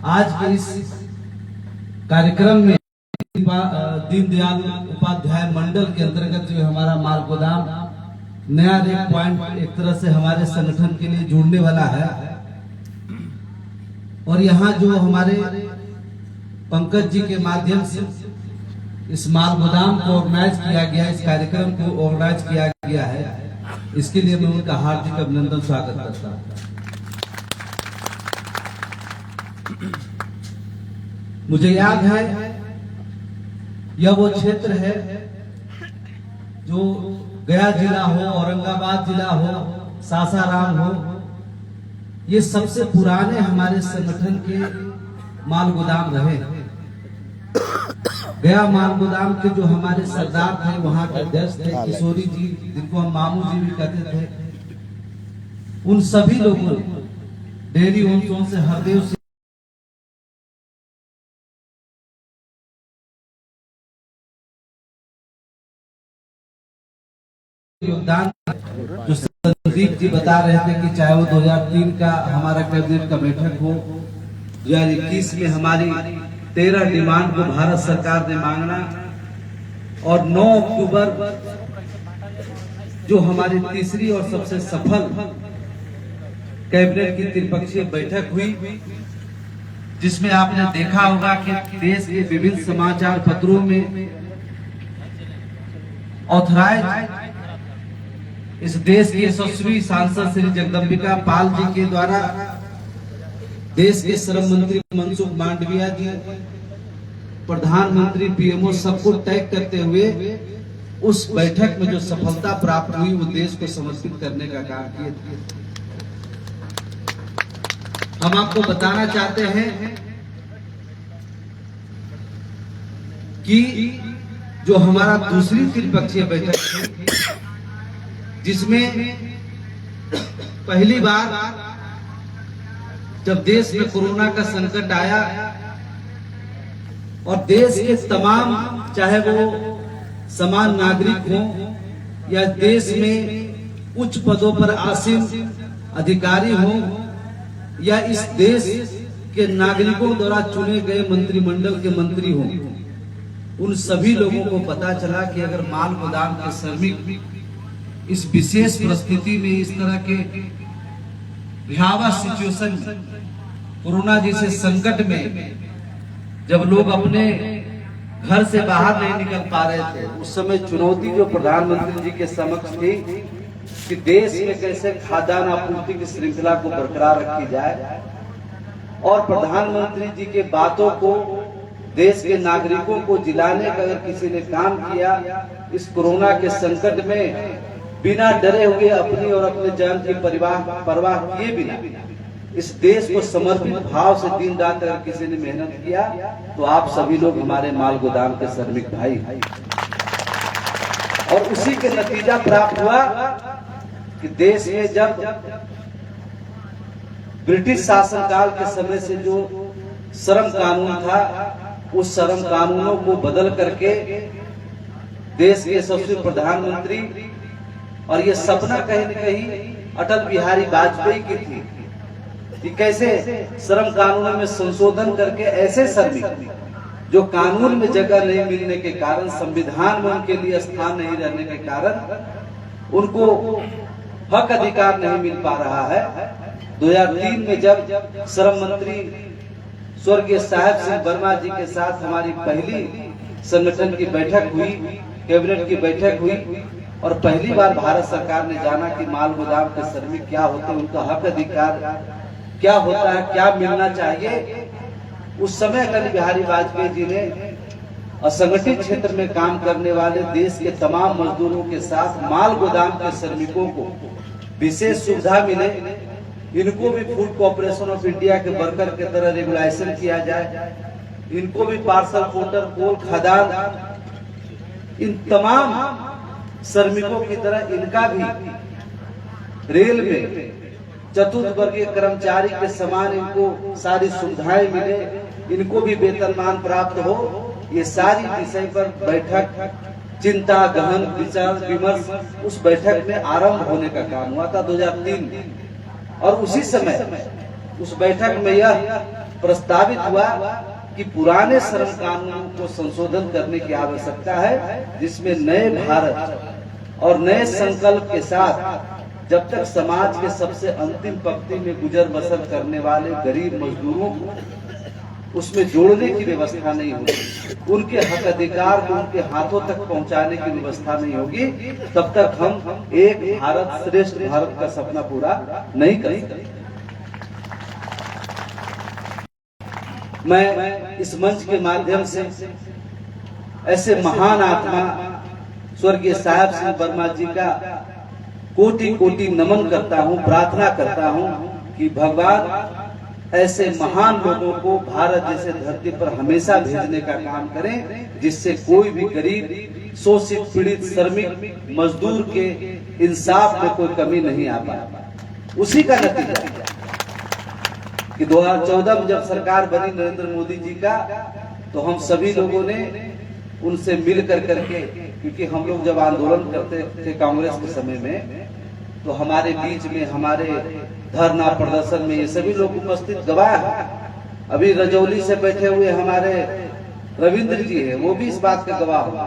आज के इस कार्यक्रम में दीनदयाल उपाध्याय मंडल के अंतर्गत जो हमारा माल गोदाम नया एक पॉइंट एक तरह से हमारे संगठन के लिए जुड़ने वाला है। और यहाँ जो हमारे पंकज जी के माध्यम से इस माल गोदाम को ऑर्गेनाइज किया गया, इस कार्यक्रम को ऑर्गेनाइज किया गया है, इसके लिए मैं उनका हार्दिक अभिनंदन स्वागत करता हूँ। मुझे याद है यह वो क्षेत्र है जो गया जिला हो, औरंगाबाद जिला हो, सासाराम हो, ये सबसे पुराने हमारे संगठन के माल गोदाम रहे। गया माल गोदाम के जो हमारे सरदार थे, वहां के अध्यक्ष थे किशोरी जी, जिनको हम मामू जी भी कहते थे, उन सभी लोगों ने डेयरी ओनसों से हरदेव से योगदान, जो संदीप जी बता रहे थे कि चाहे वो 2003 का हमारा कैबिनेट का बैठक हो, 2021 में हमारी 13 डिमांड को भारत सरकार ने मांगना, और 9 अक्टूबर जो हमारी तीसरी और सबसे सफल कैबिनेट की त्रिपक्षीय बैठक हुई, जिसमें आपने देखा होगा कि देश के विभिन्न समाचार पत्रों में ऑथराइज इस देश के यशस्वी सांसद श्री जगदम्बिका पाल जी के द्वारा देश के श्रम मंत्री मनसुख मांडविया जी, प्रधानमंत्री, पीएमओ सबको टैग करते हुए उस बैठक में जो सफलता प्राप्त हुई वो देश को समर्पित करने का काम किए थे। हम आपको बताना चाहते हैं कि जो हमारा दूसरी त्रिपक्षीय बैठक है, जिसमें पहली बार जब देश में कोरोना का संकट आया और देश के तमाम, चाहे वो समान नागरिक हो या देश में उच्च पदों पर आसीन अधिकारी हो या इस देश के नागरिकों द्वारा चुने गए मंत्रिमंडल के मंत्री हो, उन सभी लोगों को पता चला कि अगर माल गोदाम के श्रमिक इस विशेष परिस्थिति में, इस तरह के भयावह सिचुएशन, कोरोना जैसे संकट में, जब लोग अपने घर से बाहर नहीं निकल पा रहे थे, उस समय चुनौती जो प्रधानमंत्री जी के समक्ष थी कि देश में कैसे खाद्यान्न आपूर्ति की श्रृंखला को बरकरार रखी जाए, और प्रधानमंत्री जी के बातों को देश के नागरिकों को जिलाने का अगर किसी ने काम किया, इस कोरोना के संकट में बिना डरे हुए अपनी और अपने जान की परवाह किए बिना इस देश को समर्पित भाव से दिन रात अगर किसी ने मेहनत किया, तो आप सभी लोग हमारे माल गोदाम के श्रमिक भाई। और उसी के नतीजा प्राप्त हुआ कि देश में जब ब्रिटिश शासनकाल के समय से जो श्रम कानून था, उस श्रम कानूनों को बदल करके देश के यशस्वी प्रधानमंत्री, और ये सपना कहीं न कहीं अटल बिहारी वाजपेयी की थी कि कैसे श्रम कानूनों में संशोधन करके ऐसे श्रमिक जो कानून में जगह नहीं मिलने के कारण, संविधान में उनके लिए स्थान नहीं रहने के कारण उनको हक अधिकार नहीं मिल पा रहा है। 2003 में जब श्रम मंत्री स्वर्गीय साहेब सिंह वर्मा जी के साथ हमारी पहली संगठन की बैठक हुई, कैबिनेट की बैठक हुई, और पहली बार भारत सरकार ने जाना कि माल गोदाम के श्रमिक क्या होते हैं, उनका हक अधिकार क्या होता है, क्या मिलना चाहिए, उस समय अटल बिहारी वाजपेयी जी ने असंगठित क्षेत्र में काम करने वाले देश के तमाम मजदूरों के साथ माल गोदाम के श्रमिकों को विशेष सुविधा मिले, इनको भी फूड कॉर्पोरेशन ऑफ इंडिया के वर्कर के तरह रेगुलेशन किया जाए, इनको भी पार्सल, पोर्टर, कोल, खदान, इन तमाम श्रमिकों की तरह इनका भी रेल में चतुर्थ वर्गीय कर्मचारी के समान इनको सारी सुविधाएं मिले, इनको भी वेतनमान प्राप्त हो। ये सारी विषय पर बैठक, चिंता, गहन विचार विमर्श उस बैठक में आरंभ होने का काम हुआ था 2003 में। और उसी समय उस बैठक में यह प्रस्तावित हुआ कि पुराने श्रम कानूनों को संशोधन करने की आवश्यकता है, जिसमें नए भारत और नए संकल्प के साथ जब तक समाज के सबसे अंतिम पंक्ति में गुजर बसर करने वाले गरीब मजदूरों को उसमें जोड़ने की व्यवस्था नहीं होगी, उनके हक अधिकार को उनके हाथों तक पहुंचाने की व्यवस्था नहीं होगी, तब तक हम एक भारत श्रेष्ठ भारत का सपना पूरा नहीं कर सकते। मैं इस मंच के माध्यम से ऐसे महान आत्मा स्वर्गीय साहब सिंह वर्मा जी का कोटि कोटि नमन करता हूं, प्रार्थना करता हूं कि भगवान ऐसे महान लोगों को भारत जैसे धरती पर हमेशा भेजने का काम करें, जिससे कोई भी गरीब, शोषित, पीड़ित, श्रमिक, मजदूर के इंसाफ में कोई कमी नहीं आ पाए। उसी का नतीजा कि 2014 में जब सरकार बनी नरेंद्र मोदी जी का, तो हम सभी लोगों ने उनसे मिल करके, क्योंकि हम लोग जब आंदोलन करते थे कांग्रेस के समय में, तो हमारे बीच में हमारे धरना प्रदर्शन में ये सभी लोग उपस्थित गवाह हैं। अभी रजौली से बैठे हुए हमारे रविंद्र जी हैं, वो भी इस बात का गवाह हुआ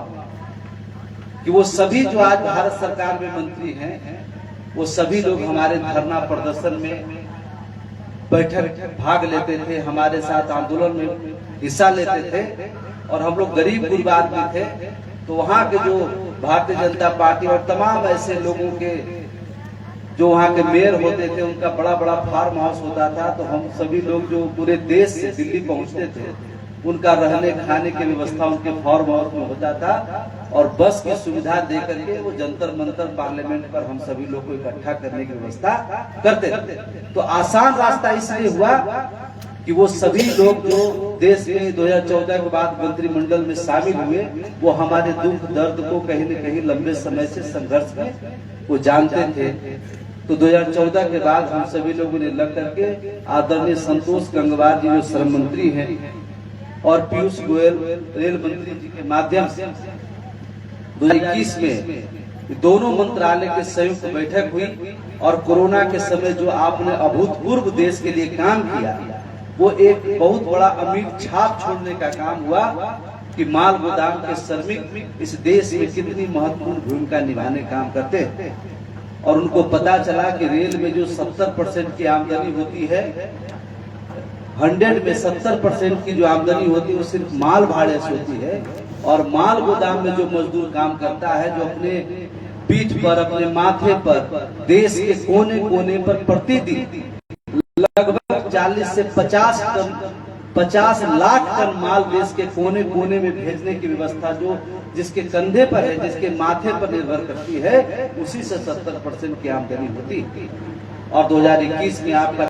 कि वो सभी जो आज भारत सरकार में मंत्री हैं, वो सभी लोग हमारे धरना प्रदर्शन में बैठक भाग लेते थे, हमारे साथ आंदोलन में हिस्सा लेते थे, और हम लोग गरीब गुरबा आदमी थे। तो वहाँ के जो भारतीय जनता पार्टी और तमाम ऐसे लोगों के जो वहाँ के मेयर होते थे, उनका बड़ा बड़ा फार्म हाउस होता था, तो हम सभी लोग जो पूरे देश से दिल्ली पहुँचते थे, उनका रहने खाने की व्यवस्था उनके फार्म हाउस में होता था, और बस की सुविधा दे करके वो जंतर मंतर पार्लियामेंट पर हम सभी लोग को इकट्ठा करने की व्यवस्था करते थे। तो आसान रास्ता इसलिए हुआ कि वो सभी लोग जो देश में 2014 के बाद मंत्रिमंडल में शामिल हुए, वो हमारे दुख दर्द को कहीं न कहीं लंबे समय से संघर्ष में वो जानते थे। तो 2014 के बाद हम सभी लोगों ने लग करके आदरणीय संतोष गंगवार जी जो श्रम मंत्री हैं, और पीयूष गोयल रेल मंत्री जी के माध्यम से 2021 में दोनों मंत्रालय के संयुक्त बैठक हुई, और कोरोना के समय जो आपने अभूतपूर्व देश के लिए काम किया, वो एक बहुत बड़ा अमिट छाप छोड़ने का काम हुआ कि माल गोदाम के श्रमिक इस देश में कितनी महत्वपूर्ण भूमिका निभाने काम करते हैं। और उनको पता चला कि रेल में जो 70% की आमदनी होती है, 100 में 70% की जो आमदनी होती है वो सिर्फ माल भाड़े से होती है, और माल गोदाम में जो मजदूर काम करता है, जो अपने पीठ पर, अपने माथे पर देश के कोने कोने पर प्रतिदिन लगभग 40 से 50 लाख टन माल देश के कोने कोने में भेजने की व्यवस्था जो जिसके कंधे पर है, जिसके माथे पर निर्भर करती है, उसी से 70% की आमदनी होती। और 2021 में आपका